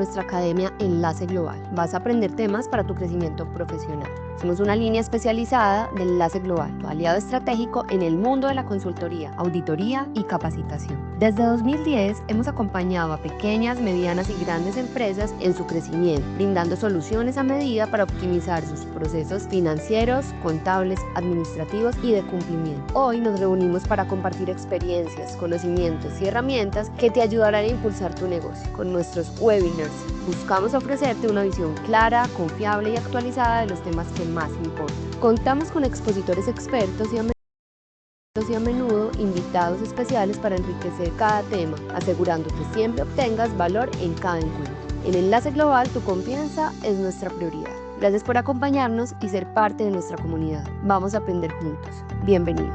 Nuestra academia Enlace Global. Vas a aprender temas para tu crecimiento profesional. Somos una línea especializada de Enlace Global, tu aliado estratégico en el mundo de la consultoría, auditoría y capacitación. Desde 2010 hemos acompañado a pequeñas, medianas y grandes empresas en su crecimiento, brindando soluciones a medida para optimizar sus procesos financieros, contables, administrativos y de cumplimiento. Hoy nos reunimos para compartir experiencias, conocimientos y herramientas que te ayudarán a impulsar tu negocio. Con nuestros webinars buscamos ofrecerte una visión clara, confiable y actualizada de los temas que más importan. Contamos con expositores expertos y a menudo invitados especiales para enriquecer cada tema, asegurando que siempre obtengas valor en cada encuentro. En Enlace Global, tu confianza es nuestra prioridad. Gracias por acompañarnos y ser parte de nuestra comunidad. Vamos a aprender juntos. Bienvenidos.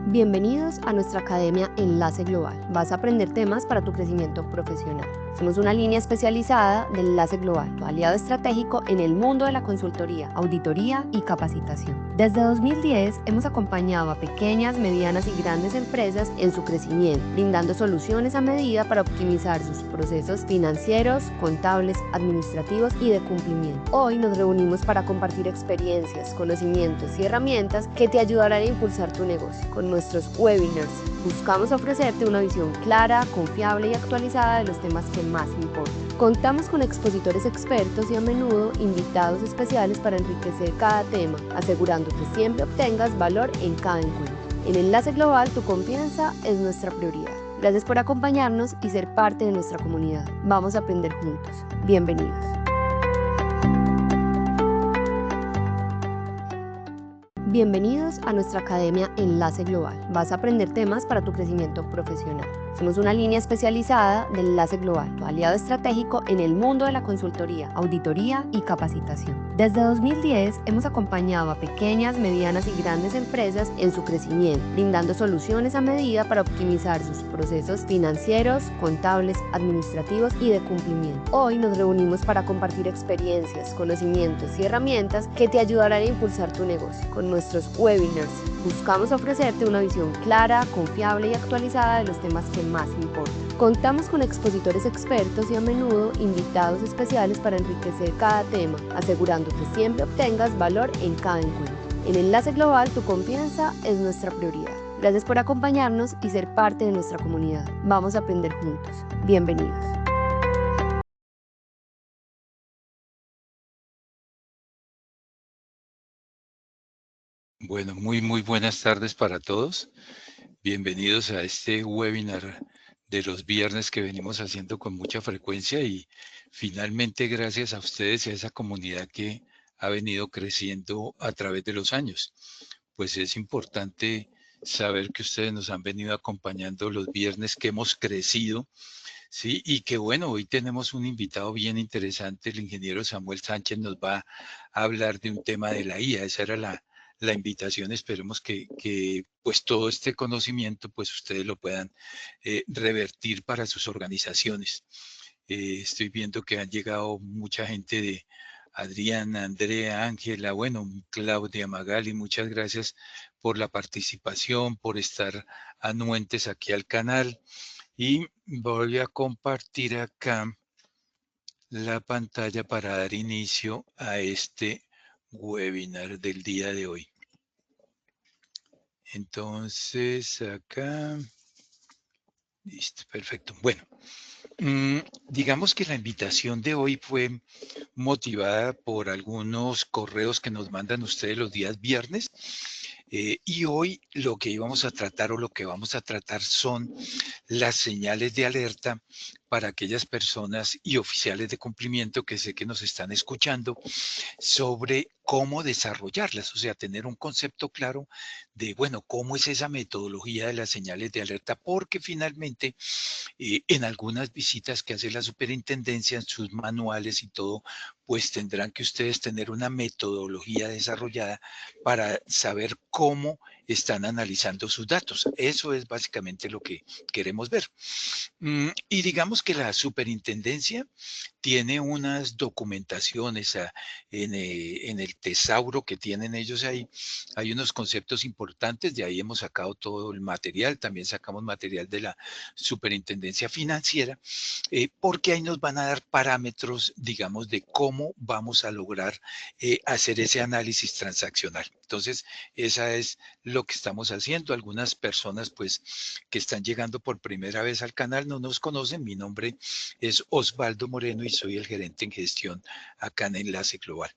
Bienvenidos a nuestra academia Enlace Global. Vas a aprender temas para tu crecimiento profesional. Somos una línea especializada de Enlace Global, tu aliado estratégico en el mundo de la consultoría, auditoría y capacitación. Desde 2010 hemos acompañado a pequeñas, medianas y grandes empresas en su crecimiento, brindando soluciones a medida para optimizar sus procesos financieros, contables, administrativos y de cumplimiento. Hoy nos reunimos para compartir experiencias, conocimientos y herramientas que te ayudarán a impulsar tu negocio. Con nuestros webinars buscamos ofrecerte una visión clara, confiable y actualizada de los temas que más importan. Contamos con expositores expertos y a menudo invitados especiales para enriquecer cada tema, asegurando que siempre obtengas valor en cada encuentro. En Enlace Global, tu confianza es nuestra prioridad. Gracias por acompañarnos y ser parte de nuestra comunidad. Vamos a aprender juntos. Bienvenidos. Bienvenidos a nuestra academia Enlace Global. Vas a aprender temas para tu crecimiento profesional. Somos una línea especializada de Enlace Global, tu aliado estratégico en el mundo de la consultoría, auditoría y capacitación. Desde 2010 hemos acompañado a pequeñas, medianas y grandes empresas en su crecimiento, brindando soluciones a medida para optimizar sus procesos financieros, contables, administrativos y de cumplimiento. Hoy nos reunimos para compartir experiencias, conocimientos y herramientas que te ayudarán a impulsar tu negocio. Con nuestros webinars buscamos ofrecerte una visión clara, confiable y actualizada de los temas que más importan. Contamos con expositores expertos y a menudo invitados especiales para enriquecer cada tema, asegurando que siempre obtengas valor en cada encuentro. En Enlace Global, tu confianza es nuestra prioridad. Gracias por acompañarnos y ser parte de nuestra comunidad. Vamos a aprender juntos. Bienvenidos. Bueno, muy buenas tardes para todos. Bienvenidos a este webinar de los viernes que venimos haciendo con mucha frecuencia y finalmente gracias a ustedes y a esa comunidad que ha venido creciendo a través de los años. Pues es importante saber que ustedes nos han venido acompañando los viernes que hemos crecido, ¿sí? Y que bueno, hoy tenemos un invitado bien interesante, el ingeniero Samuel Sánchez nos va a hablar de un tema de la IA. Esa era la invitación. Esperemos que pues todo este conocimiento pues ustedes lo puedan revertir para sus organizaciones. Estoy viendo que han llegado mucha gente de Adriana, Andrea, Ángela, bueno, Claudia, Magali, muchas gracias por la participación, por estar anuentes aquí al canal. Y voy a compartir acá la pantalla para dar inicio a este webinar del día de hoy. Entonces, acá, listo, perfecto. Bueno, digamos que la invitación de hoy fue motivada por algunos correos que nos mandan ustedes los días viernes. Y hoy lo que íbamos a tratar o lo que vamos a tratar son las señales de alerta para aquellas personas y oficiales de cumplimiento que sé que nos están escuchando sobre cómo desarrollarlas, o sea, tener un concepto claro de, bueno, cómo es esa metodología de las señales de alerta, porque finalmente en algunas visitas que hace la superintendencia, en sus manuales y todo, pues tendrán que ustedes tener una metodología desarrollada para saber cómo están analizando sus datos. Eso es básicamente lo que queremos ver. Y digamos que la superintendencia tiene unas documentaciones en el tesauro que tienen ellos ahí. Hay unos conceptos importantes, de ahí hemos sacado todo el material, también sacamos material de la superintendencia financiera, porque ahí nos van a dar parámetros, digamos, de cómo vamos a lograr hacer ese análisis transaccional. Entonces, esa es lo que estamos haciendo. Algunas personas, pues, que están llegando por primera vez al canal no nos conocen. Mi nombre es Osvaldo Moreno y soy el gerente en gestión acá en Enlace Global.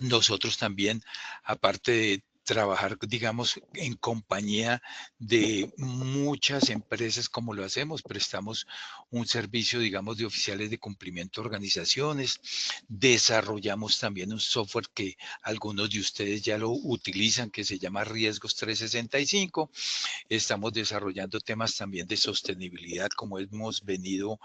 Nosotros también, aparte de trabajar, digamos, en compañía de muchas empresas como lo hacemos, prestamos un servicio, digamos, de oficiales de cumplimiento de organizaciones, desarrollamos también un software que algunos de ustedes ya lo utilizan, que se llama Riesgos 365. Estamos desarrollando temas también de sostenibilidad, como hemos venido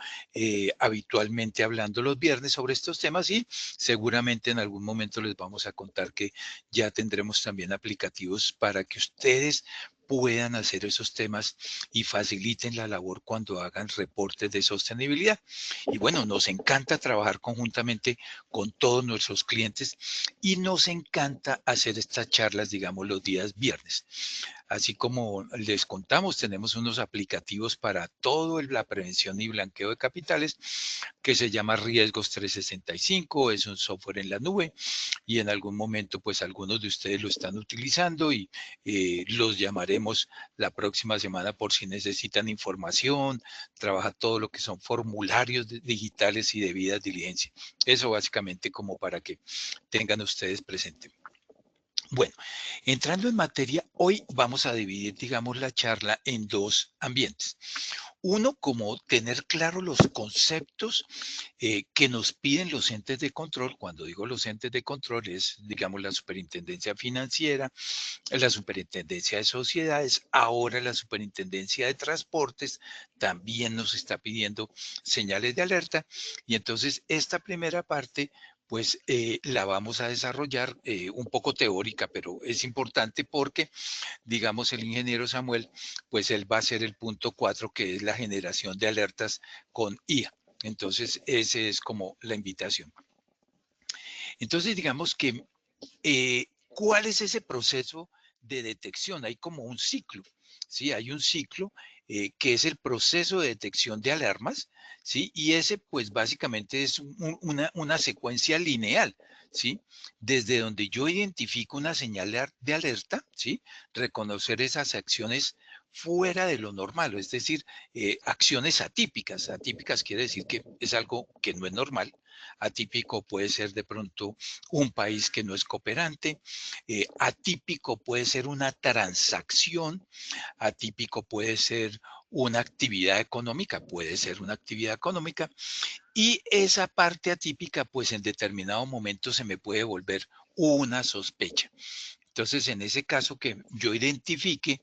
habitualmente hablando los viernes sobre estos temas, y seguramente en algún momento les vamos a contar que ya tendremos también aplicativos para que ustedes puedan hacer esos temas y faciliten la labor cuando hagan reportes de sostenibilidad. Y bueno, nos encanta trabajar conjuntamente con todos nuestros clientes y nos encanta hacer estas charlas, digamos, los días viernes. Así como les contamos, tenemos unos aplicativos para todo la prevención y blanqueo de capitales que se llama Riesgos 365, es un software en la nube y en algún momento pues algunos de ustedes lo están utilizando y los llamaremos la próxima semana por si necesitan información, trabaja todo lo que son formularios digitales y debidas diligencias. Eso básicamente como para que tengan ustedes presente. Bueno, entrando en materia, hoy vamos a dividir, digamos, la charla en dos ambientes. Uno, como tener claro los conceptos que nos piden los entes de control. Cuando digo los entes de control es, digamos, la superintendencia financiera, la superintendencia de sociedades, ahora la superintendencia de transportes también nos está pidiendo señales de alerta. Y entonces esta primera parte pues la vamos a desarrollar un poco teórica, pero es importante porque, digamos, el ingeniero Samuel, pues él va a hacer el punto 4, que es la generación de alertas con IA. Entonces, ese es como la invitación. Entonces, digamos que, ¿cuál es ese proceso de detección? Hay como un ciclo, ¿sí? Hay un ciclo que es el proceso de detección de alarmas, ¿sí? Y ese, pues, básicamente es una secuencia lineal, ¿sí? Desde donde yo identifico una señal de alerta, ¿sí? Reconocer esas acciones fuera de lo normal, es decir, acciones atípicas. Atípicas quiere decir que es algo que no es normal. Atípico puede ser de pronto un país que no es cooperante, atípico puede ser una transacción, atípico puede ser una actividad económica, y esa parte atípica, pues en determinado momento se me puede volver una sospecha. Entonces, en ese caso que yo identifique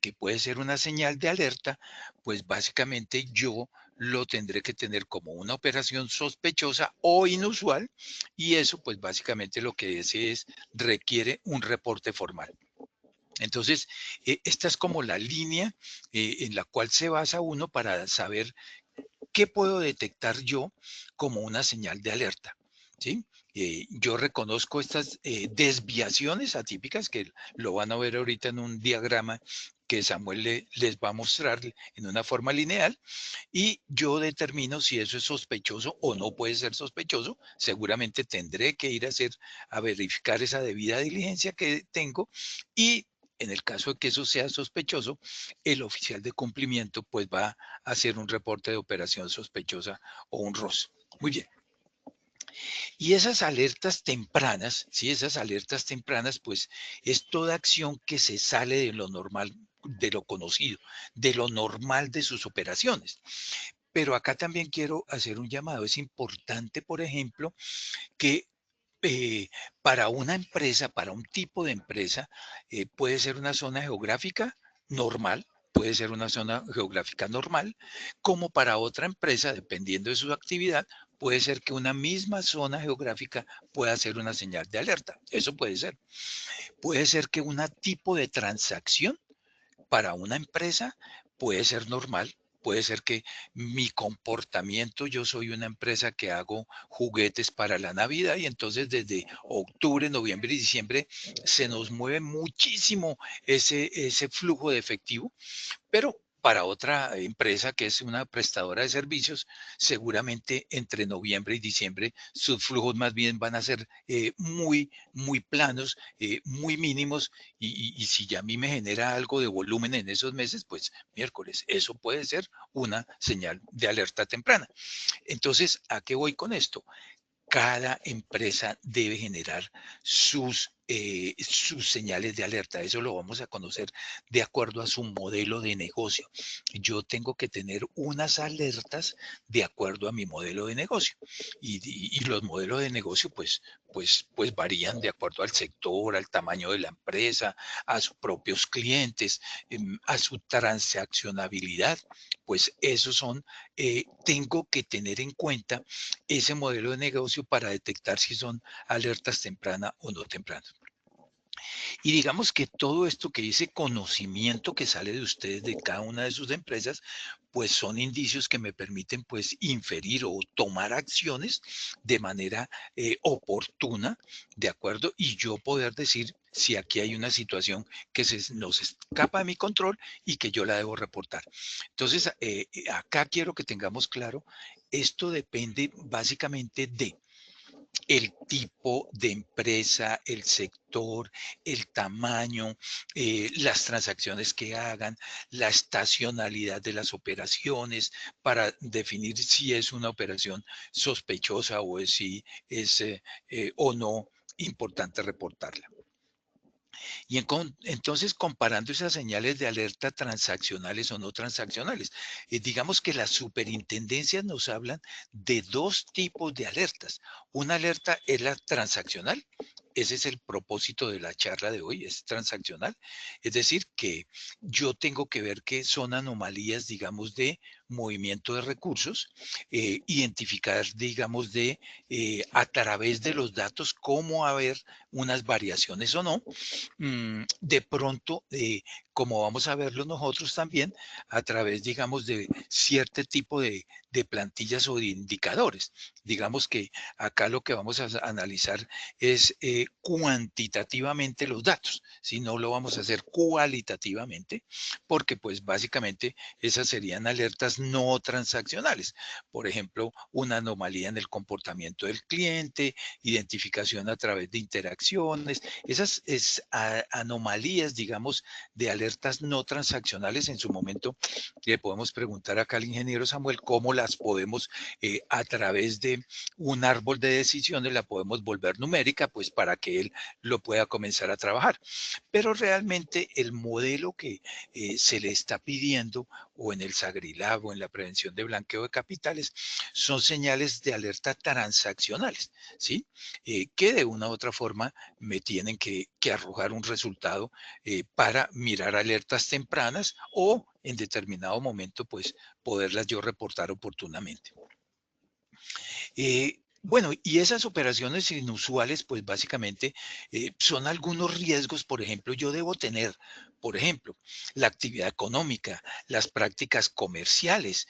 que puede ser una señal de alerta, pues básicamente yo lo tendré que tener como una operación sospechosa o inusual, y eso pues básicamente lo que es requiere un reporte formal. Entonces, esta es como la línea en la cual se basa uno para saber qué puedo detectar yo como una señal de alerta, ¿sí? Yo reconozco estas desviaciones atípicas, que lo van a ver ahorita en un diagrama que Samuel les va a mostrar en una forma lineal, y yo determino si eso es sospechoso o no puede ser sospechoso. Seguramente tendré que ir a verificar esa debida diligencia que tengo, y en el caso de que eso sea sospechoso, el oficial de cumplimiento pues va a hacer un reporte de operación sospechosa o un ROS. Muy bien. Y esas alertas tempranas, ¿sí? Esas alertas tempranas, pues es toda acción que se sale de lo normal, de lo conocido, de lo normal de sus operaciones. Pero acá también quiero hacer un llamado. Es importante, por ejemplo, que para una empresa, para un tipo de empresa, puede ser una zona geográfica normal, puede ser una zona geográfica normal, como para otra empresa, dependiendo de su actividad, puede ser que una misma zona geográfica pueda ser una señal de alerta. Eso puede ser. Puede ser que un tipo de transacción para una empresa puede ser normal. Puede ser que mi comportamiento, yo soy una empresa que hago juguetes para la Navidad y entonces desde octubre, noviembre y diciembre se nos mueve muchísimo ese flujo de efectivo, pero para otra empresa que es una prestadora de servicios, seguramente entre noviembre y diciembre sus flujos más bien van a ser muy planos, muy mínimos, y si ya a mí me genera algo de volumen en esos meses, pues miércoles, eso puede ser una señal de alerta temprana. Entonces, ¿a qué voy con esto? Cada empresa debe generar sus señales de alerta. Eso lo vamos a conocer de acuerdo a su modelo de negocio. Yo tengo que tener unas alertas de acuerdo a mi modelo de negocio. Y los modelos de negocio, pues varían de acuerdo al sector, al tamaño de la empresa, a sus propios clientes, a su transaccionabilidad. Pues esos son, tengo que tener en cuenta ese modelo de negocio para detectar si son alertas tempranas o no tempranas. Y digamos que todo esto que dice conocimiento que sale de ustedes, de cada una de sus empresas, pues son indicios que me permiten pues inferir o tomar acciones de manera oportuna, ¿de acuerdo? Y yo poder decir si aquí hay una situación que nos escapa de mi control y que yo la debo reportar. Entonces, acá quiero que tengamos claro, esto depende básicamente de el tipo de empresa, el sector, el tamaño, las transacciones que hagan, la estacionalidad de las operaciones, para definir si es una operación sospechosa o si es o no importante reportarla. Y entonces, comparando esas señales de alerta transaccionales o no transaccionales, digamos que las superintendencias nos hablan de dos tipos de alertas. Una alerta es la transaccional. Ese es el propósito de la charla de hoy, es transaccional. Es decir, que yo tengo que ver que son anomalías, digamos, de movimiento de recursos, identificar, digamos, a través de los datos, cómo haber unas variaciones o no, de pronto, como vamos a verlo nosotros también, a través, digamos, de cierto tipo de plantillas o de indicadores. Digamos que acá lo que vamos a analizar es cuantitativamente los datos, si no lo vamos a hacer cualitativamente, porque pues básicamente esas serían alertas no transaccionales. Por ejemplo, una anomalía en el comportamiento del cliente, identificación a través de interacciones, esas anomalías, digamos, de alertas no transaccionales. En su momento le podemos preguntar acá al ingeniero Samuel cómo las podemos, a través de un árbol de decisiones, la podemos volver numérica, pues para que él lo pueda comenzar a trabajar. Pero realmente el modelo que se le está pidiendo, o en el Sagrilab o en la prevención de blanqueo de capitales, son señales de alerta transaccionales, ¿sí? Que de una u otra forma me tienen que arrojar un resultado, para mirar alertas tempranas o en determinado momento, pues poderlas yo reportar oportunamente. Bueno, y esas operaciones inusuales, pues básicamente son algunos riesgos. Por ejemplo, yo debo tener, por ejemplo, la actividad económica, las prácticas comerciales.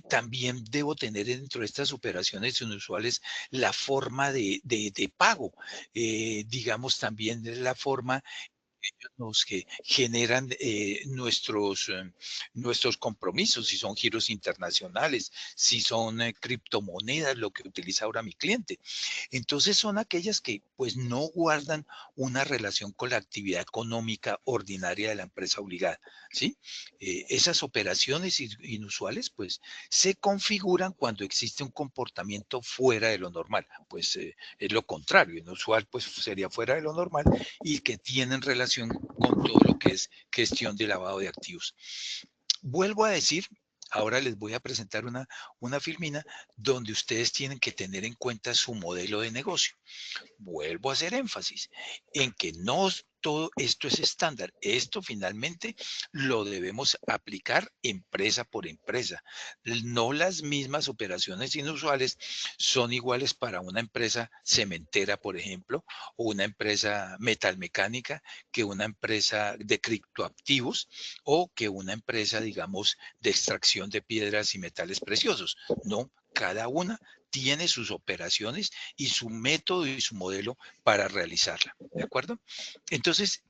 También debo tener dentro de estas operaciones inusuales la forma de pago. Digamos, también la forma los que generan nuestros compromisos, si son giros internacionales, si son criptomonedas, lo que utiliza ahora mi cliente. Entonces son aquellas que pues no guardan una relación con la actividad económica ordinaria de la empresa obligada, ¿sí? Esas operaciones inusuales pues se configuran cuando existe un comportamiento fuera de lo normal, pues es lo contrario, inusual pues sería fuera de lo normal y que tienen relación con todo lo que es gestión de lavado de activos. Vuelvo a decir, ahora les voy a presentar una filmina donde ustedes tienen que tener en cuenta su modelo de negocio. Vuelvo a hacer énfasis en que no todo esto es estándar. Esto finalmente lo debemos aplicar empresa por empresa. No las mismas operaciones inusuales son iguales para una empresa cementera, por ejemplo, o una empresa metalmecánica, que una empresa de criptoactivos o que una empresa, digamos, de extracción de piedras y metales preciosos. No, cada una tiene sus operaciones y su método y su modelo para realizarla, ¿de acuerdo? Entonces,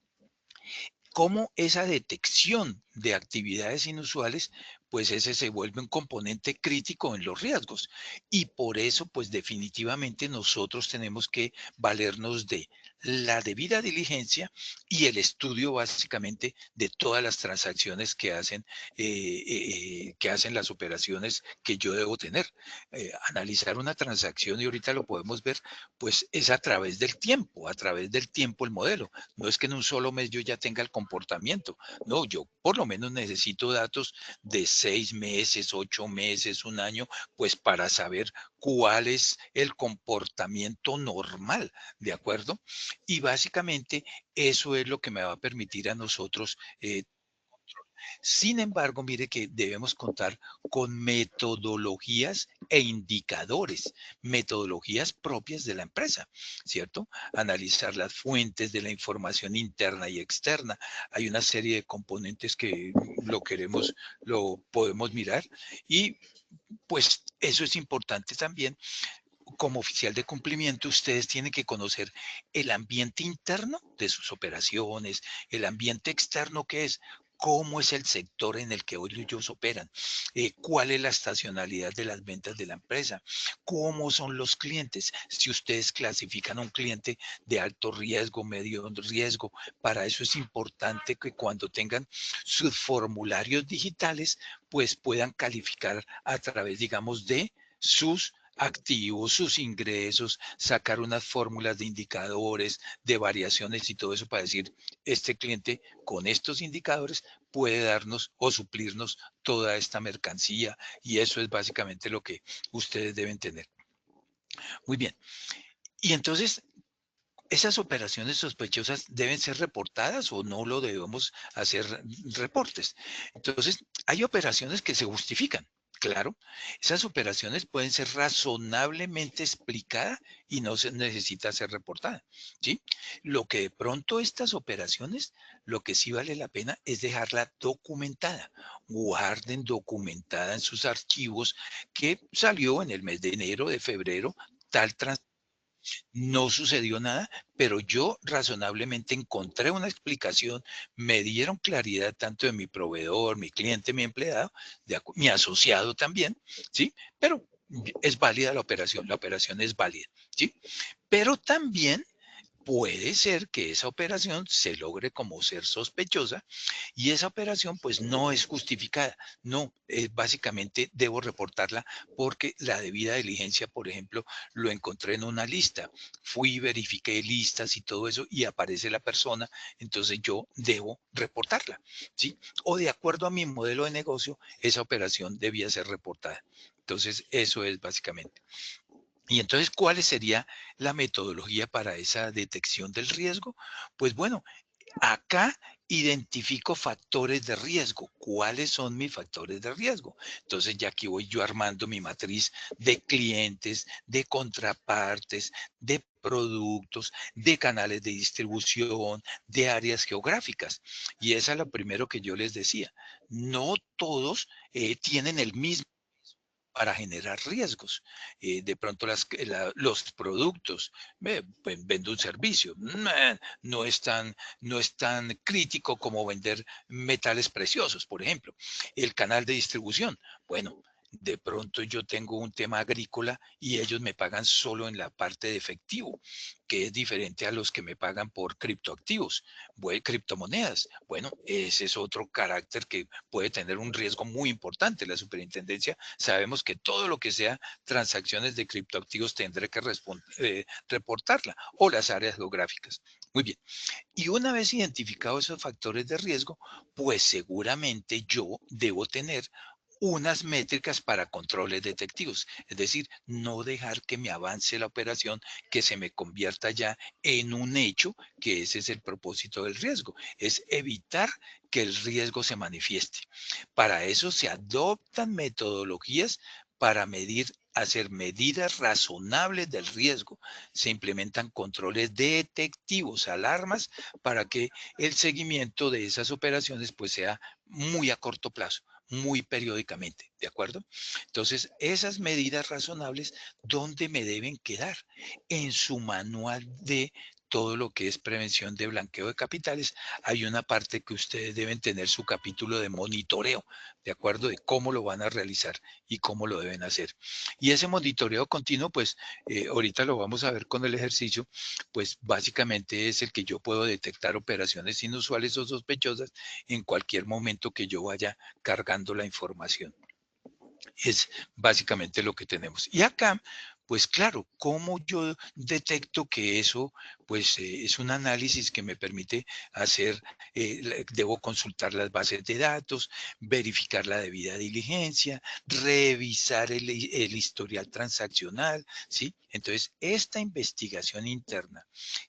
cómo esa detección de actividades inusuales, pues ese se vuelve un componente crítico en los riesgos. Y por eso, pues definitivamente nosotros tenemos que valernos de la debida diligencia y el estudio básicamente de todas las transacciones que hacen las operaciones que yo debo tener. Analizar una transacción, y ahorita lo podemos ver, pues es a través del tiempo el modelo. No es que en un solo mes yo ya tenga el comportamiento. No, yo por lo menos necesito datos de 6 meses, 8 meses, un año, pues para saber cuál es el comportamiento normal, ¿de acuerdo? Y básicamente eso es lo que me va a permitir a nosotros sin embargo, mire que debemos contar con metodologías e indicadores, metodologías propias de la empresa, ¿cierto? Analizar las fuentes de la información interna y externa. Hay una serie de componentes que lo podemos mirar y pues eso es importante también. Como oficial de cumplimiento, ustedes tienen que conocer el ambiente interno de sus operaciones, el ambiente externo que es, cómo es el sector en el que hoy ellos operan, cuál es la estacionalidad de las ventas de la empresa, cómo son los clientes, si ustedes clasifican a un cliente de alto riesgo, medio riesgo. Para eso es importante que cuando tengan sus formularios digitales, pues puedan calificar a través, digamos, de sus activos, sus ingresos, sacar unas fórmulas de indicadores, de variaciones y todo eso para decir, este cliente con estos indicadores puede darnos o suplirnos toda esta mercancía, y eso es básicamente lo que ustedes deben tener. Muy bien. Y entonces, ¿esas operaciones sospechosas deben ser reportadas o no lo debemos hacer reportes? Entonces, hay operaciones que se justifican. Claro, esas operaciones pueden ser razonablemente explicadas y no se necesita ser reportada, ¿sí? Lo que de pronto estas operaciones, lo que sí vale la pena es dejarla documentada. Guarden documentada en sus archivos que salió en el mes de enero, de febrero, tal transacción, no sucedió nada, pero yo razonablemente encontré una explicación, me dieron claridad tanto de mi proveedor, mi cliente, mi empleado, mi asociado también, ¿sí? Pero es válida la operación es válida, ¿sí? Pero también puede ser que esa operación se logre como ser sospechosa y esa operación pues no es justificada. No, básicamente debo reportarla porque la debida diligencia, por ejemplo, lo encontré en una lista. Fui, verifiqué listas y todo eso y aparece la persona, entonces yo debo reportarla, ¿sí? O de acuerdo a mi modelo de negocio, esa operación debía ser reportada. Entonces, eso es básicamente. Y entonces, ¿cuál sería la metodología para esa detección del riesgo? Pues bueno, acá identifico factores de riesgo. ¿Cuáles son mis factores de riesgo? Entonces ya aquí voy yo armando mi matriz de clientes, de contrapartes, de productos, de canales de distribución, de áreas geográficas. Y esa es lo primero que yo les decía. No todos tienen el mismo para generar riesgos. De pronto los productos, vendo un servicio, no es tan crítico como vender metales preciosos, por ejemplo. El canal de distribución, bueno, de pronto yo tengo un tema agrícola y ellos me pagan solo en la parte de efectivo, que es diferente a los que me pagan por criptoactivos, criptomonedas. Bueno, ese es otro carácter que puede tener un riesgo muy importante. La superintendencia, sabemos que todo lo que sea transacciones de criptoactivos tendré que reportarla, o las áreas geográficas. Muy bien. Y una vez identificados esos factores de riesgo, pues seguramente yo debo tener unas métricas para controles detectivos, es decir, no dejar que me avance la operación, que se me convierta ya en un hecho, que ese es el propósito del riesgo, es evitar que el riesgo se manifieste. Para eso se adoptan metodologías para medir, hacer medidas razonables del riesgo. Se implementan controles detectivos, alarmas, para que el seguimiento de esas operaciones pues sea muy a corto plazo, muy periódicamente, ¿de acuerdo? Entonces, esas medidas razonables, ¿dónde me deben quedar? En su manual de todo lo que es prevención de blanqueo de capitales, hay una parte que ustedes deben tener su capítulo de monitoreo, ¿de acuerdo? De cómo lo van a realizar y cómo lo deben hacer. Y ese monitoreo continuo, pues ahorita lo vamos a ver con el ejercicio, pues básicamente es el que yo puedo detectar operaciones inusuales o sospechosas en cualquier momento que yo vaya cargando la información. Es básicamente lo que tenemos. Y acá, pues claro, ¿cómo yo detecto que eso, pues es un análisis que me permite hacer, debo consultar las bases de datos, verificar la debida diligencia, revisar el historial transaccional, ¿sí? Entonces, esta investigación interna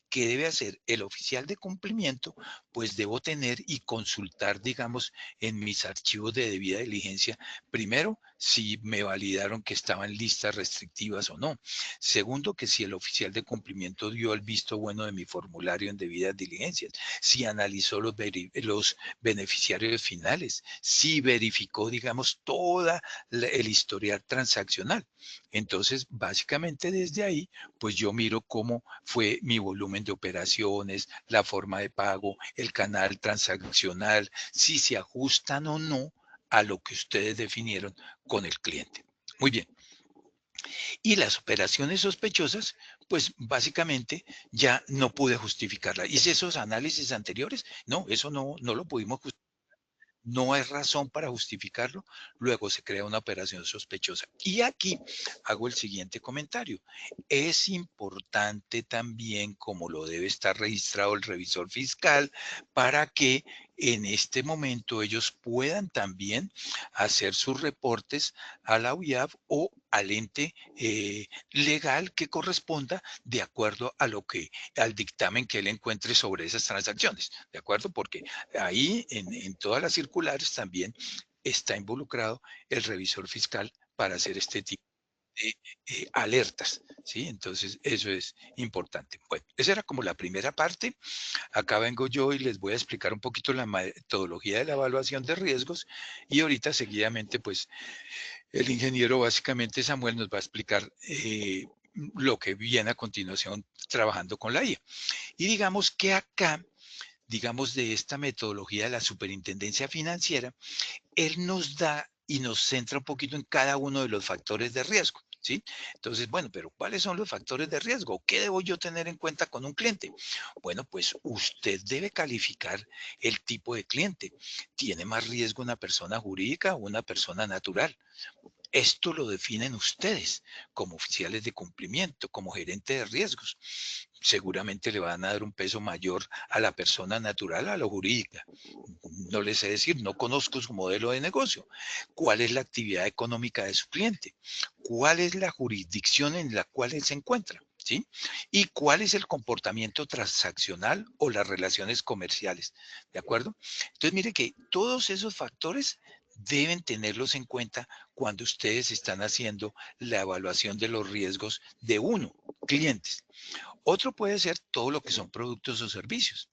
que debe hacer el oficial de cumplimiento, pues debo tener y consultar, digamos, en mis archivos de debida diligencia, primero, si me validaron que estaban listas restrictivas o no. Segundo, que si el oficial de cumplimiento dio el visto bueno de mi formulario en debidas diligencias, si analizó los beneficiarios finales, si verificó, digamos, toda el historial transaccional. Entonces, básicamente desde ahí, pues yo miro cómo fue mi volumen de operaciones, la forma de pago, el canal transaccional, si se ajustan o no a lo que ustedes definieron con el cliente. Muy bien. Y las operaciones sospechosas, pues básicamente ya no pude justificarla. Hice esos análisis anteriores, no, eso no lo pudimos justificar. No hay razón para justificarlo, luego se crea una operación sospechosa. Y aquí hago el siguiente comentario. Es importante también, como lo debe estar registrado el revisor fiscal, para que en este momento ellos puedan también hacer sus reportes a la UIAF o al ente legal que corresponda de acuerdo a lo que, al dictamen que él encuentre sobre esas transacciones, ¿de acuerdo? Porque ahí en todas las circulares también está involucrado el revisor fiscal para hacer este tipo de alertas, ¿sí? Entonces, eso es importante. Bueno, esa era como la primera parte. Acá vengo yo y les voy a explicar un poquito la metodología de la evaluación de riesgos y ahorita seguidamente, pues, el ingeniero básicamente Samuel nos va a explicar lo que viene a continuación trabajando con la IA. Y digamos que acá, digamos, de esta metodología de la superintendencia financiera, él nos da y nos centra un poquito en cada uno de los factores de riesgo, ¿sí? Entonces, bueno, pero ¿cuáles son los factores de riesgo? ¿Qué debo yo tener en cuenta con un cliente? Bueno, pues usted debe calificar el tipo de cliente. ¿Tiene más riesgo una persona jurídica o una persona natural? Esto lo definen ustedes como oficiales de cumplimiento, como gerente de riesgos. Seguramente le van a dar un peso mayor a la persona natural, a la jurídica. No les sé decir, no conozco su modelo de negocio. ¿Cuál es la actividad económica de su cliente? ¿Cuál es la jurisdicción en la cual él se encuentra? ¿Sí? ¿Y cuál es el comportamiento transaccional o las relaciones comerciales? ¿De acuerdo? Entonces, mire que todos esos factores deben tenerlos en cuenta cuando ustedes están haciendo la evaluación de los riesgos de uno, clientes. Otro puede ser todo lo que son productos o servicios.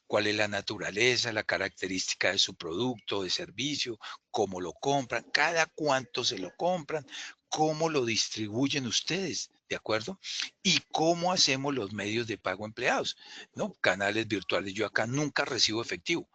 ¿Cuál es la naturaleza, la característica de su producto, de servicio, cómo lo compran, cada cuánto se lo compran, cómo lo distribuyen ustedes, ¿de acuerdo? Y cómo hacemos los medios de pago empleados, ¿no? Canales virtuales. Yo acá nunca recibo efectivo.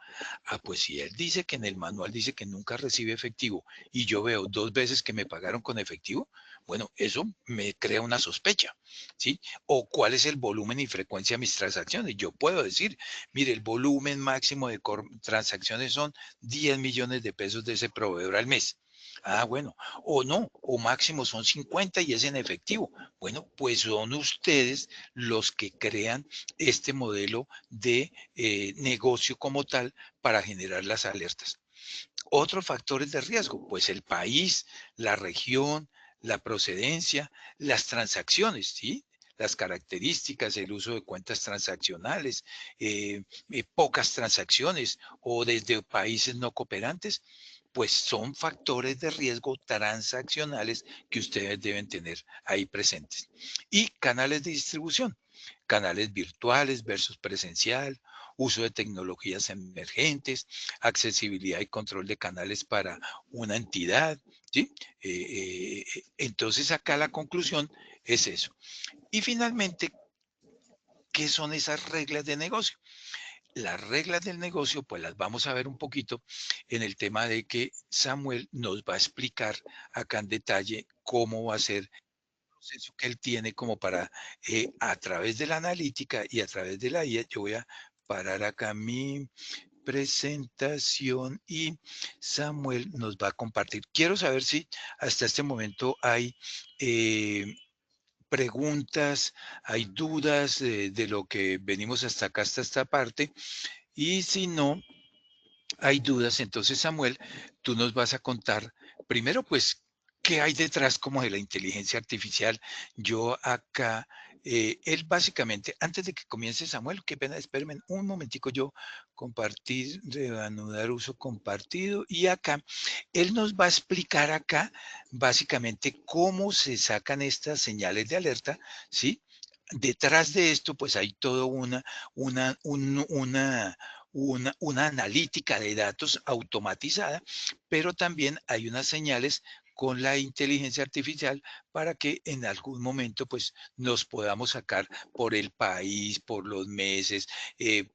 Ah, pues si él dice que en el manual dice que nunca recibe efectivo y yo veo 2 veces que me pagaron con efectivo, bueno, eso me crea una sospecha, ¿sí? O cuál es el volumen y frecuencia de mis transacciones. Yo puedo decir, mire, el volumen máximo de transacciones son 10 millones de pesos de ese proveedor al mes. Ah, bueno, o no, o máximo son 50 y es en efectivo. Bueno, pues son ustedes los que crean este modelo de negocio como tal para generar las alertas. Otros factores de riesgo, pues el país, la región, la procedencia, las transacciones, ¿sí? Las características, el uso de cuentas transaccionales, pocas transacciones o desde países no cooperantes, pues son factores de riesgo transaccionales que ustedes deben tener ahí presentes. Y canales de distribución, canales virtuales versus presencial, uso de tecnologías emergentes, accesibilidad y control de canales para una entidad, ¿sí? Entonces acá la conclusión es eso. Y finalmente, ¿qué son esas reglas de negocio? Las reglas del negocio, pues las vamos a ver un poquito en el tema de que Samuel nos va a explicar acá en detalle cómo va a ser el proceso que él tiene como para, a través de la analítica y a través de la IA, yo voy a parar acá mi presentación y Samuel nos va a compartir. Quiero saber si hasta este momento hay preguntas, hay dudas de lo que venimos hasta acá, hasta esta parte, y si no hay dudas, entonces Samuel, tú nos vas a contar primero, pues, qué hay detrás como de la inteligencia artificial. Yo acá, él básicamente, antes de que comience Samuel, qué pena, espérenme un momentico, yo compartir, reanudar uso compartido, y acá, él nos va a explicar acá básicamente cómo se sacan estas señales de alerta, ¿sí? Detrás de esto, pues hay toda una, un- una analítica de datos automatizada, pero también hay unas señales con la inteligencia artificial para que en algún momento pues nos podamos sacar por el país, por los meses,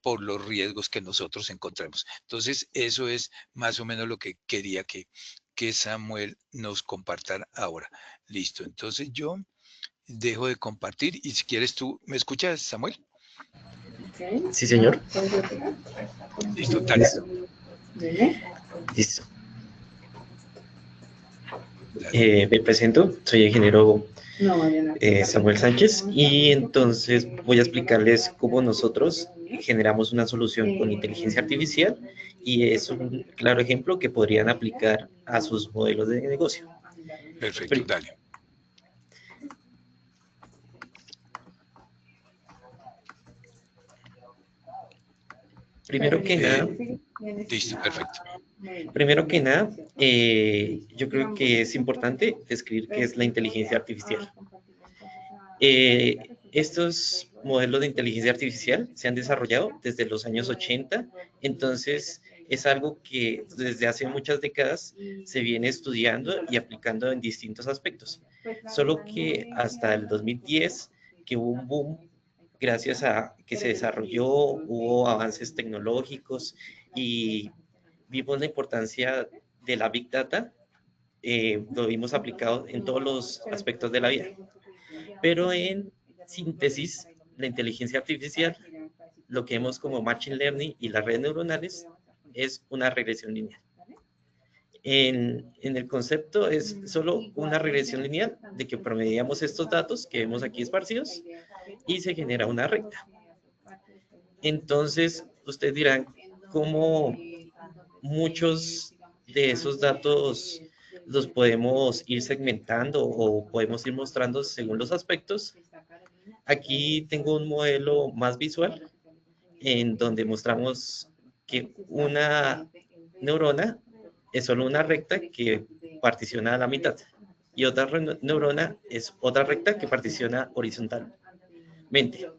por los riesgos que nosotros encontremos. Entonces, eso es más o menos lo que quería que Samuel nos comparta ahora. Listo, entonces yo dejo de compartir y si quieres tú, ¿me escuchas, Samuel? Sí, señor. Listo, dale, Listo. Listo. dale. Me presento, soy ingeniero Samuel Sánchez y entonces voy a explicarles cómo nosotros generamos una solución con inteligencia artificial y es un claro ejemplo que podrían aplicar a sus modelos de negocio. Perfecto, Pri- dale. Primero que nada, Listo, perfecto. yo creo que es importante describir qué es la inteligencia artificial. Estos modelos de inteligencia artificial se han desarrollado desde los años 80, entonces es algo que desde hace muchas décadas se viene estudiando y aplicando en distintos aspectos. Solo que hasta el 2010, que hubo un boom, gracias a que se desarrolló, hubo avances tecnológicos y vimos la importancia de la Big Data, lo vimos aplicado en todos los aspectos de la vida. Pero en síntesis, la inteligencia artificial, lo que vemos como Machine Learning y las redes neuronales, es una regresión lineal. En el concepto es solo una regresión lineal de que promediamos estos datos que vemos aquí esparcidos y se genera una recta. Entonces, ustedes dirán, ¿cómo muchos de esos datos los podemos ir segmentando o podemos ir mostrando según los aspectos? Aquí tengo un modelo más visual en donde mostramos que una neurona es solo una recta que particiona a la mitad y otra neurona es otra recta que particiona horizontalmente.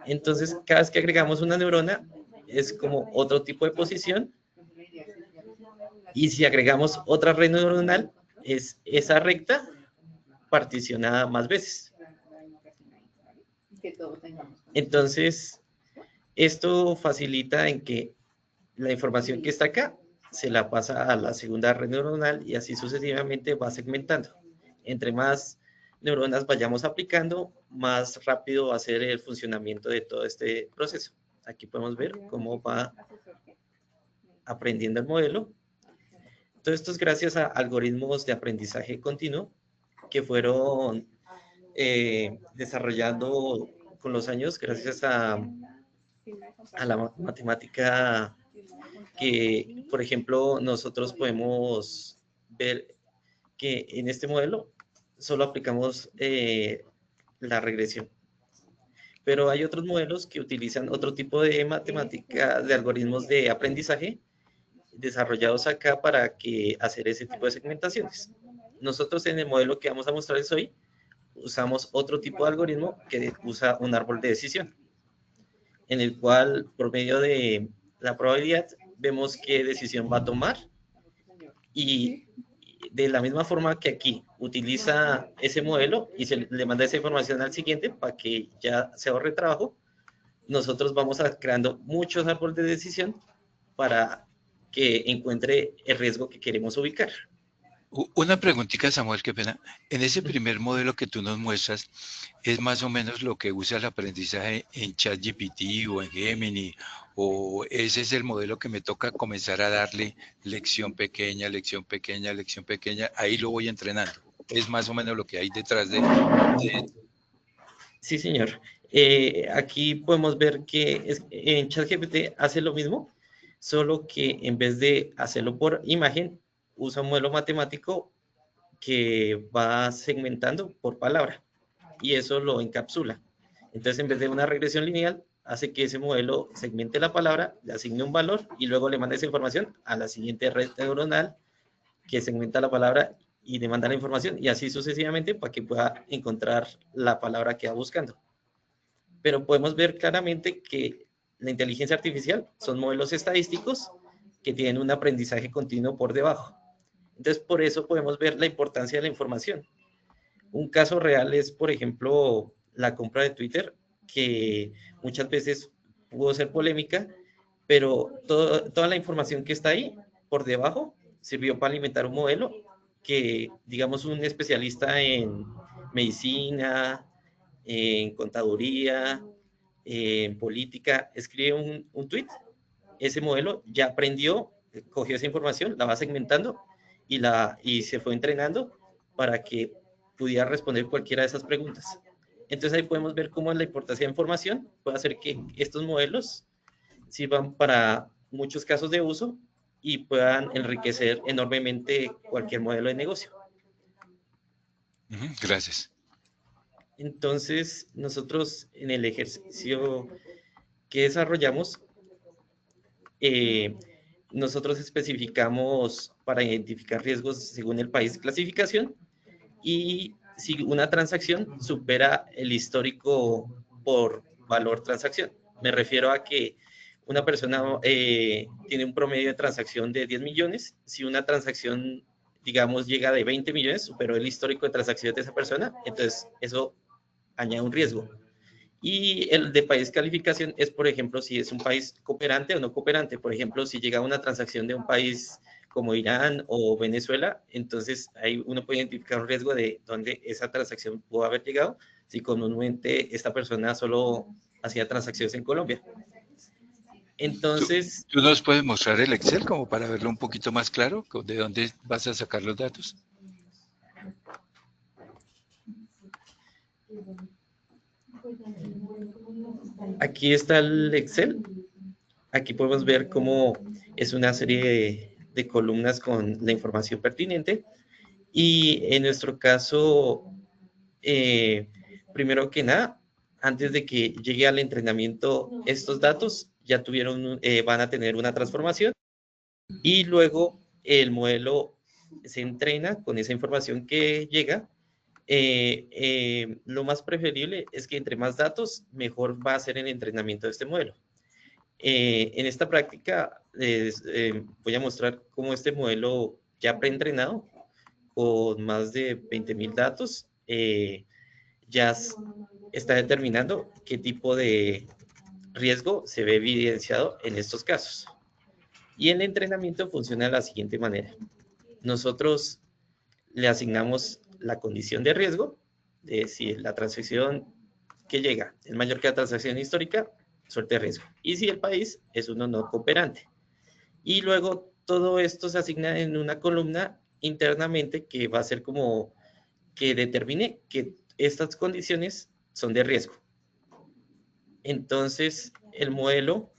Entonces, cada vez que agregamos una neurona es como otro tipo de posición y si agregamos otra red neuronal es esa recta particionada más veces. Entonces, esto facilita en que la información que está acá se la pasa a la segunda red neuronal y así sucesivamente va segmentando. Entre más neuronas vayamos aplicando, más rápido va a ser el funcionamiento de todo este proceso. Aquí podemos ver cómo va aprendiendo el modelo. Todo esto es gracias a algoritmos de aprendizaje continuo que fueron desarrollando con los años gracias a la matemática que, por ejemplo, nosotros podemos ver que en este modelo solo aplicamos la regresión. Pero hay otros modelos que utilizan otro tipo de matemática, de algoritmos de aprendizaje desarrollados acá para hacer ese tipo de segmentaciones. Nosotros en el modelo que vamos a mostrarles hoy usamos otro tipo de algoritmo que usa un árbol de decisión, en el cual por medio de la probabilidad vemos qué decisión va a tomar, y de la misma forma que aquí utiliza ese modelo y le manda esa información al siguiente para que ya se ahorre trabajo, nosotros vamos creando muchos árboles de decisión para que encuentre el riesgo que queremos ubicar. Una preguntita, Samuel, qué pena. En ese primer modelo que tú nos muestras, ¿es más o menos lo que usa el aprendizaje en ChatGPT o en Gemini? ¿O ese es el modelo que me toca comenzar a darle lección pequeña, lección pequeña, lección pequeña? Ahí lo voy entrenando. Es más o menos lo que hay detrás de... Sí, señor. Aquí podemos ver que en ChatGPT hace lo mismo, solo que en vez de hacerlo por imagen, usa un modelo matemático que va segmentando por palabra, y eso lo encapsula. Entonces, en vez de una regresión lineal, hace que ese modelo segmente la palabra, le asigne un valor y luego le manda esa información a la siguiente red neuronal que segmenta la palabra y le manda la información, y así sucesivamente para que pueda encontrar la palabra que va buscando. Pero podemos ver claramente que la inteligencia artificial son modelos estadísticos que tienen un aprendizaje continuo por debajo. Entonces, por eso podemos ver la importancia de la información. Un caso real es, por ejemplo, la compra de Twitter, que muchas veces pudo ser polémica, pero toda la información que está ahí por debajo sirvió para alimentar un modelo que, digamos, un especialista en medicina, en contaduría, en política, escribe un tweet, ese modelo ya aprendió, cogió esa información, la va segmentando y se fue entrenando para que pudiera responder cualquiera de esas preguntas. Entonces ahí podemos ver cómo la importancia de información puede hacer que estos modelos sirvan para muchos casos de uso y puedan enriquecer enormemente cualquier modelo de negocio. Gracias. Entonces, nosotros en el ejercicio que desarrollamos, nosotros especificamos para identificar riesgos según el país de clasificación, y si una transacción supera el histórico por valor transacción. Me refiero a que una persona tiene un promedio de transacción de 10 millones. Si una transacción, digamos, llega de 20 millones, superó el histórico de transacciones de esa persona, entonces eso añade un riesgo. Y el de país calificación es, por ejemplo, si es un país cooperante o no cooperante. Por ejemplo, si llega una transacción de un país como Irán o Venezuela, entonces ahí uno puede identificar un riesgo de dónde esa transacción pudo haber llegado, si comúnmente esta persona solo hacía transacciones en Colombia. Entonces... ¿Tú nos puedes mostrar el Excel como para verlo un poquito más claro? ¿De dónde vas a sacar los datos? Aquí está el Excel. Aquí podemos ver cómo es una serie de columnas con la información pertinente. Y en nuestro caso, primero que nada, antes de que llegue al entrenamiento, estos datos ya van a tener una transformación, y luego el modelo se entrena con esa información que llega. Lo más preferible es que entre más datos, mejor va a ser el entrenamiento de este modelo. En esta práctica voy a mostrar cómo este modelo ya preentrenado con más de 20,000 datos ya está determinando qué tipo de riesgo se ve evidenciado en estos casos. Y el entrenamiento funciona de la siguiente manera. Nosotros le asignamos la condición de riesgo, de si la transacción que llega es mayor que la transacción histórica, suerte de riesgo. Y si el país es uno no cooperante. Y luego todo esto se asigna en una columna internamente que va a ser como que determine que estas condiciones son de riesgo. Entonces, el modelo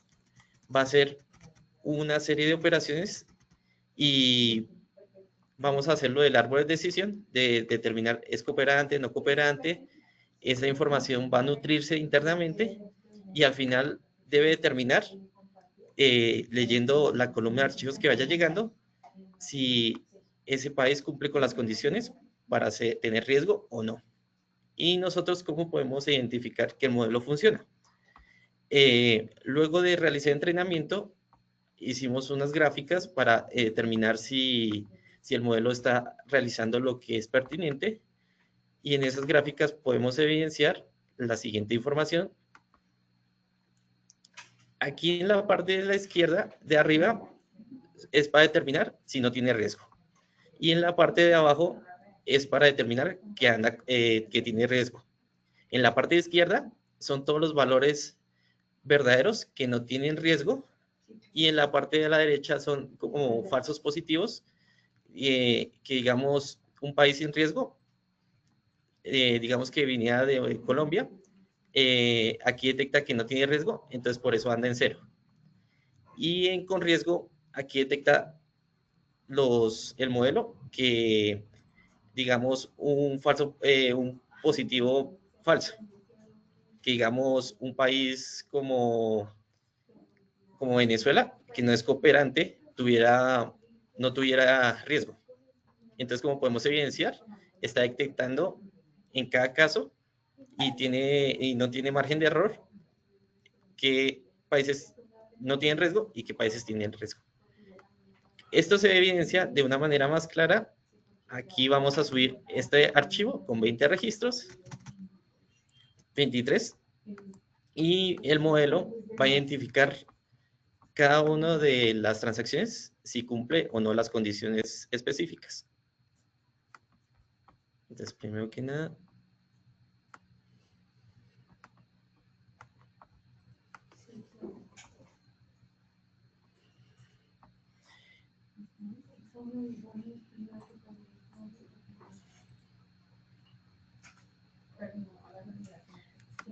va a ser una serie de operaciones y vamos a hacerlo del árbol de decisión, de determinar es cooperante, no cooperante. Esa información va a nutrirse internamente y al final debe determinar, leyendo la columna de archivos que vaya llegando, si ese país cumple con las condiciones para tener riesgo o no. Y nosotros, ¿cómo podemos identificar que el modelo funciona? Luego de realizar entrenamiento, hicimos unas gráficas para determinar si el modelo está realizando lo que es pertinente, y en esas gráficas podemos evidenciar la siguiente información. Aquí en la parte de la izquierda, de arriba, es para determinar si no tiene riesgo. Y en la parte de abajo es para determinar que tiene riesgo. En la parte de izquierda son todos los valores verdaderos que no tienen riesgo, y en la parte de la derecha son como falsos positivos, que digamos un país sin riesgo, digamos que venía de Colombia, aquí detecta que no tiene riesgo, entonces por eso anda en 0. Y con riesgo, aquí detecta el modelo que, digamos, un positivo falso, que digamos un país como Venezuela, que no es cooperante, no tuviera riesgo. Entonces, como podemos evidenciar, está detectando en cada caso y no tiene margen de error qué países no tienen riesgo y qué países tienen riesgo. Esto se evidencia de una manera más clara. Aquí vamos a subir este archivo con 20 registros, 23, y el modelo va a identificar cada una de las transacciones si cumple o no las condiciones específicas. Entonces, primero que nada,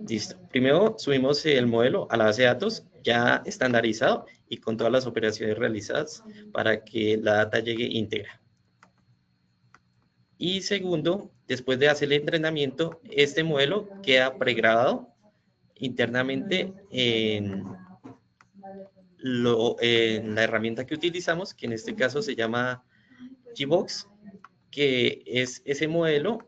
listo. Primero subimos el modelo a la base de datos ya estandarizado y con todas las operaciones realizadas para que la data llegue íntegra. Y segundo, después de hacer el entrenamiento, este modelo queda pregrabado internamente en la herramienta que utilizamos, que en este caso se llama Gbox, que es ese modelo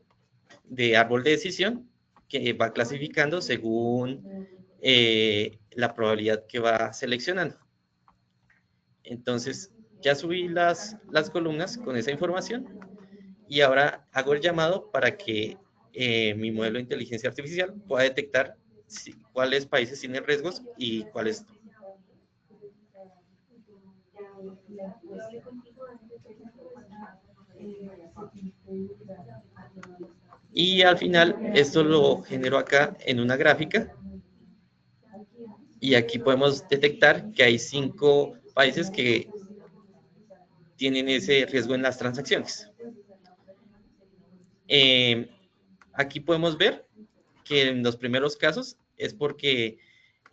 de árbol de decisión que va clasificando según la probabilidad que va seleccionando. Entonces, ya subí las columnas con esa información y ahora hago el llamado para que mi modelo de inteligencia artificial pueda detectar cuáles países tienen riesgos y cuáles no. Y al final, esto lo genero acá en una gráfica. Y aquí podemos detectar que hay 5 países que tienen ese riesgo en las transacciones. Aquí podemos ver que en los primeros casos es porque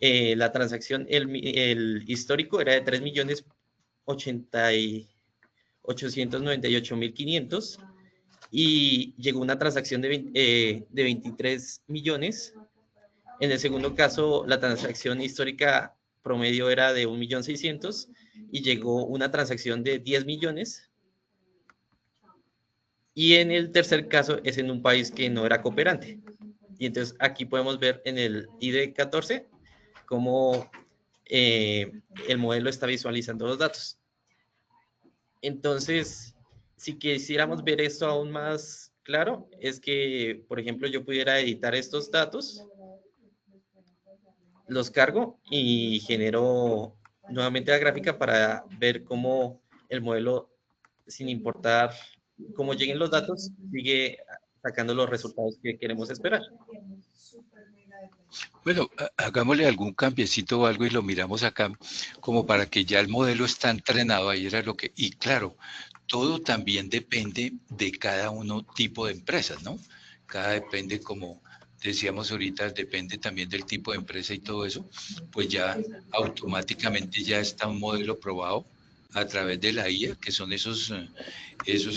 la transacción, el histórico era de 3.898.500 y llegó una transacción de 23 millones. En el segundo caso, la transacción histórica promedio era de 1.600.000 y llegó una transacción de 10 millones. Y en el tercer caso es en un país que no era cooperante. Y entonces aquí podemos ver en el ID 14 cómo el modelo está visualizando los datos. Entonces, si quisiéramos ver esto aún más claro, es que, por ejemplo, yo pudiera editar estos datos, los cargo y genero nuevamente la gráfica para ver cómo el modelo, sin importar cómo lleguen los datos, sigue sacando los resultados que queremos esperar. Bueno, hagámosle algún cambiecito o algo y lo miramos acá, como para que ya el modelo está entrenado, ahí era lo que... Y claro, todo también depende de cada uno tipo de empresas, ¿no? Cada depende como decíamos ahorita, depende también del tipo de empresa y todo eso, pues ya automáticamente ya está un modelo probado a través de la IA, que son esos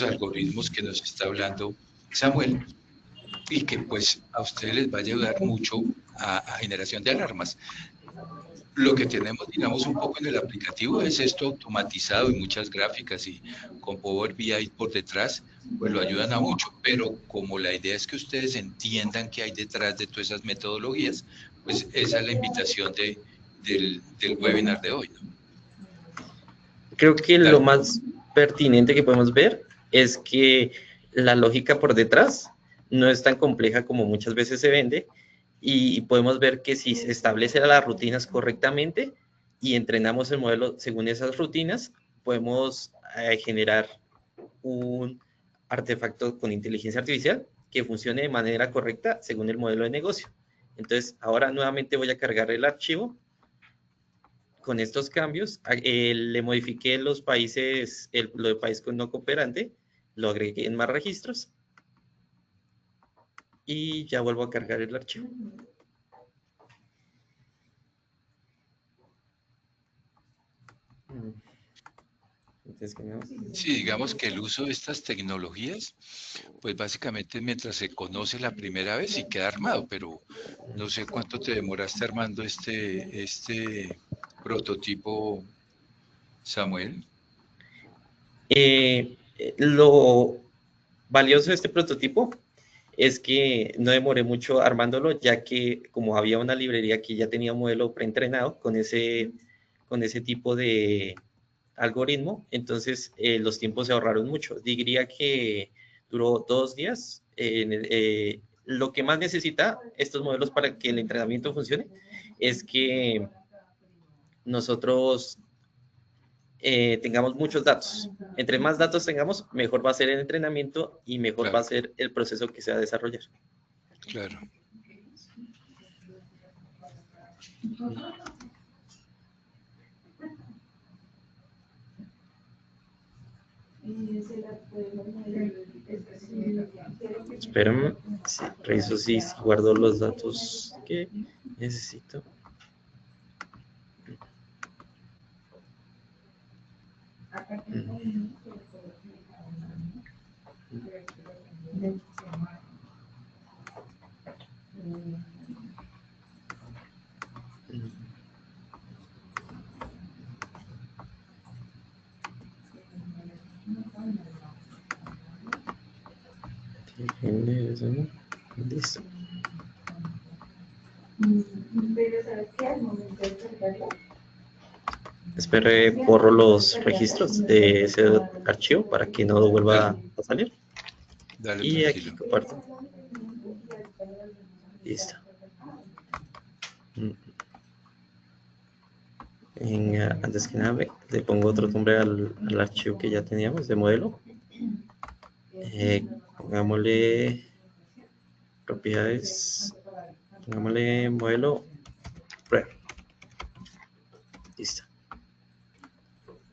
algoritmos que nos está hablando Samuel, y que pues a ustedes les va a ayudar mucho a generación de alarmas. Lo que tenemos, digamos, un poco en el aplicativo es esto automatizado y muchas gráficas y con Power BI por detrás, pues lo ayudan a mucho, pero como la idea es que ustedes entiendan qué hay detrás de todas esas metodologías, pues esa es la invitación del webinar de hoy, ¿no? Creo que lo Dale. más pertinente que podemos ver es que la lógica por detrás no es tan compleja como muchas veces se vende, y podemos ver que si se establecen las rutinas correctamente y entrenamos el modelo según esas rutinas, podemos generar un artefacto con inteligencia artificial que funcione de manera correcta según el modelo de negocio. Entonces, ahora nuevamente voy a cargar el archivo. Con estos cambios, le modifiqué los países, lo de país no cooperante, lo agregué en más registros y ya vuelvo a cargar el archivo. Entonces, Sí, digamos que el uso de estas tecnologías, pues básicamente mientras se conoce la primera vez y queda armado, pero no sé cuánto te demoraste armando este prototipo, Samuel. Lo valioso de este prototipo es que no demoré mucho armándolo, ya que como había una librería que ya tenía un modelo preentrenado con ese tipo de algoritmo, entonces los tiempos se ahorraron mucho. Diría que duró 2 días. Lo que más necesita estos modelos para que el entrenamiento funcione es que nosotros tengamos muchos datos. Entre más datos tengamos, mejor va a ser el entrenamiento y mejor va a Claro, ser el proceso que se va a desarrollar. claro. Espérame, sí, reviso si guardo los datos que necesito. Listo. Espere, borro los registros de ese archivo para que no vuelva Dale, a salir. dale, Y aquí tranquilo. comparto. Listo. Antes que nada, le pongo otro nombre al archivo que ya teníamos de modelo. Pongámosle propiedades. Pongámosle modelo prueba. Listo.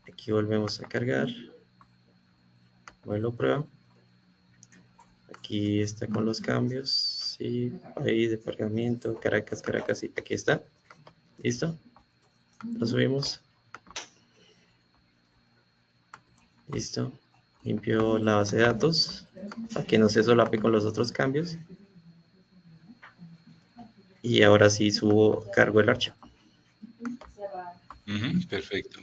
Aquí volvemos a cargar. Modelo prueba. Aquí está con los cambios. Sí, ahí de cargamiento. Caracas, Caracas. Y aquí está. Listo. Lo subimos. Listo. Limpio la base de datos para que no se solape con los otros cambios. Y ahora sí cargo el archivo. Perfecto.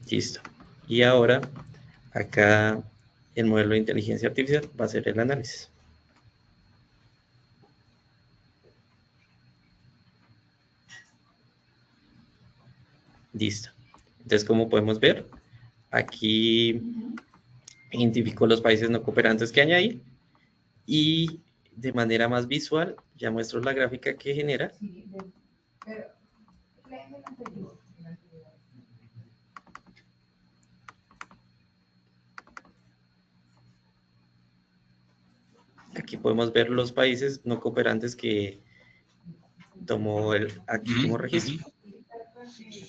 Listo. Y ahora acá el modelo de inteligencia artificial va a hacer el análisis. Listo. Entonces, como podemos ver, aquí identifico los países no cooperantes que añadí y de manera más visual ya muestro la gráfica que genera. Aquí podemos ver los países no cooperantes que tomó aquí como registro.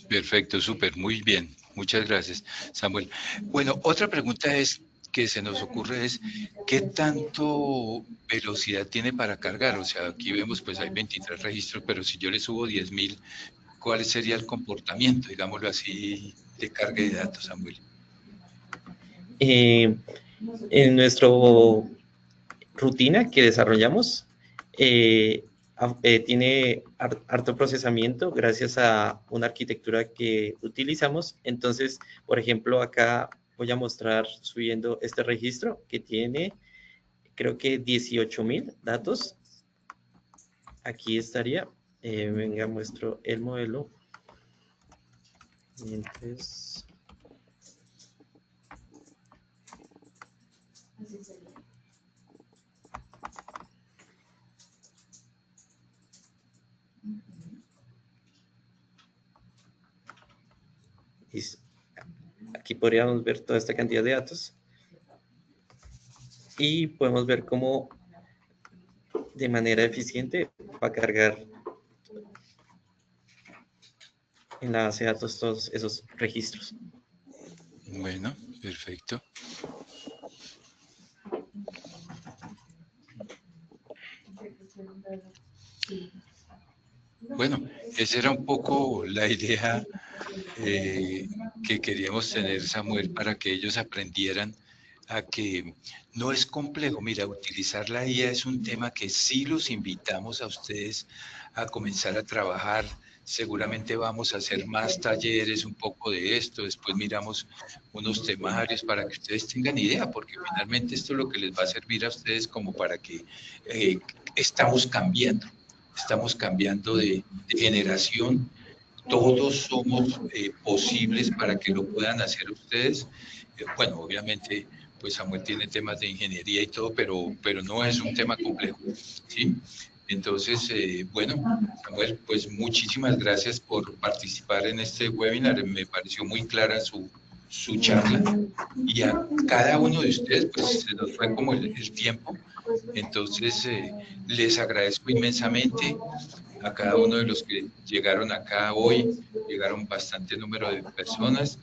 Perfecto, súper, muy bien. Muchas gracias, Samuel. Bueno, otra pregunta es que se nos ocurre es, ¿qué tanto velocidad tiene para cargar? O sea, aquí vemos, pues hay 23 registros, pero si yo le subo 10.000, ¿cuál sería el comportamiento, digámoslo así, de carga de datos, Samuel? En nuestra rutina que desarrollamos, tiene harto procesamiento gracias a una arquitectura que utilizamos. Entonces, por ejemplo, acá voy a mostrar subiendo este registro que tiene, creo que 18.000 datos. Aquí estaría. Venga, muestro el modelo. Entonces, aquí podríamos ver toda esta cantidad de datos y podemos ver cómo de manera eficiente va a cargar en la base de datos todos esos registros. Bueno, perfecto. Bueno, esa era un poco la idea que queríamos tener, Samuel, para que ellos aprendieran a que no es complejo. Mira, utilizar la IA es un tema que sí los invitamos a ustedes a comenzar a trabajar. Seguramente vamos a hacer más talleres, un poco de esto, después miramos unos temarios para que ustedes tengan idea, porque finalmente esto es lo que les va a servir a ustedes como para que estamos cambiando de generación. Todos somos posibles para que lo puedan hacer ustedes. Bueno, obviamente, pues Samuel tiene temas de ingeniería y todo, pero no es un tema complejo, ¿sí? Entonces, bueno, Samuel, pues muchísimas gracias por participar en este webinar. Me pareció muy clara su charla y a cada uno de ustedes, pues se nos fue como el tiempo. Entonces, les agradezco inmensamente a cada uno de los que llegaron acá hoy, llegaron bastante número de personas.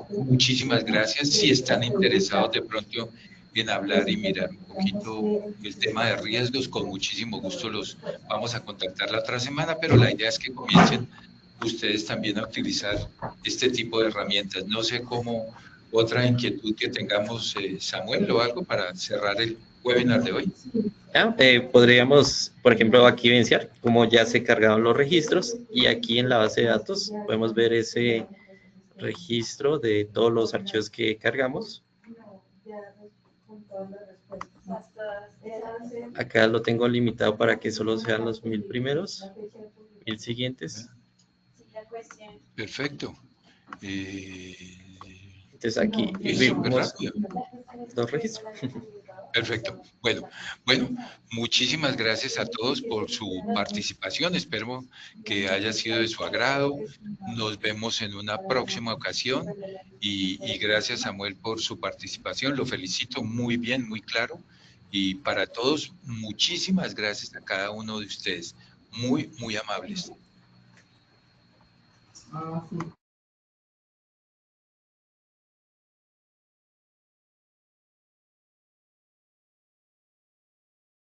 Muchísimas gracias. Si están interesados de pronto en hablar y mirar un poquito el tema de riesgos, con muchísimo gusto los vamos a contactar la otra semana, pero la idea es que comiencen ustedes también a utilizar este tipo de herramientas. No sé cómo otra inquietud que tengamos, Samuel, o algo para cerrar el webinar de hoy. Podríamos, por ejemplo, aquí evidenciar cómo ya se cargaron los registros y aquí en la base de datos podemos ver ese registro de todos los archivos que cargamos. Acá lo tengo limitado para que solo sean los 1000 primeros, 1000 siguientes. Perfecto. Entonces aquí vimos dos registros. Perfecto. Bueno, muchísimas gracias a todos por su participación. Espero que haya sido de su agrado. Nos vemos en una próxima ocasión y gracias, Samuel, por su participación. Lo felicito muy bien, muy claro. Y para todos, muchísimas gracias a cada uno de ustedes. Muy, muy amables.